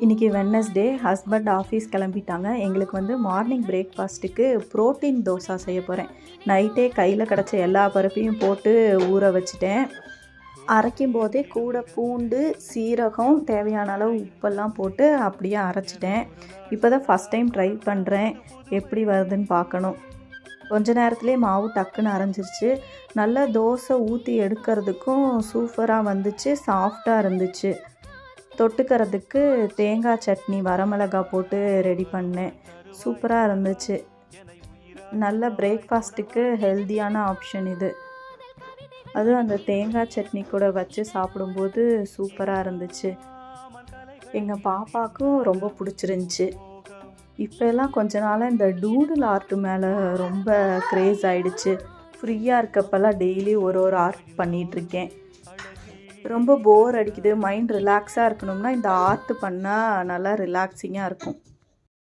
இன்றைக்கி Wednesday. Husband office கிளம்பிட்டாங்க. எங்களுக்கு வந்து மார்னிங் பிரேக்ஃபாஸ்ட்டுக்கு ப்ரோட்டீன் தோசை செய்ய போகிறேன். நைட்டே கையில் கிடச்ச எல்லா பருப்பையும் போட்டு ஊற வச்சுட்டேன். அரைக்கும் போதே கூட பூண்டு, சீரகம், தேவையான அளவு உப்பெல்லாம் போட்டு அப்படியே அரைச்சிட்டேன். இப்போ தான் ஃபஸ்ட் டைம் ட்ரை பண்ணுறேன். எப்படி வருதுன்னு பார்க்கணும். கொஞ்ச நேரத்துலேயே மாவு டக்குன்னு அரைஞ்சிருச்சு. நல்லா தோசை ஊற்றி எடுக்கிறதுக்கும் சூப்பராக வந்துச்சு. சாஃப்டாக இருந்துச்சு. தொட்டுக்கிறதுக்கு தேங்காய் சட்னி, வரமிளகாய் போட்டு ரெடி பண்ணேன். சூப்பராக இருந்துச்சு. நல்ல பிரேக்ஃபாஸ்ட்டுக்கு ஹெல்த்தியான ஆப்ஷன் இது. அதுவும் அந்த தேங்காய் சட்னி கூட வச்சு சாப்பிடும்போது சூப்பராக இருந்துச்சு. எங்கள் பாப்பாவுக்கும் ரொம்ப பிடிச்சிருந்துச்சி. இப்போல்லாம் கொஞ்ச நாளாக இந்த டூடுல் ஆர்ட் மேலே ரொம்ப க்ரேஸ் ஆகிடுச்சு. ஃப்ரீயாக இருக்கப்பெல்லாம் டெய்லி ஒரு ஆர்ட் பண்ணிகிட்ருக்கேன். ரொம்ப போர் அடிக்குது, மைண்ட் ரிலாக்ஸாக இருக்கணும்னா இந்த ஆர்ட் பண்ணால் நல்லா ரிலாக்ஸிங்காக இருக்கும்.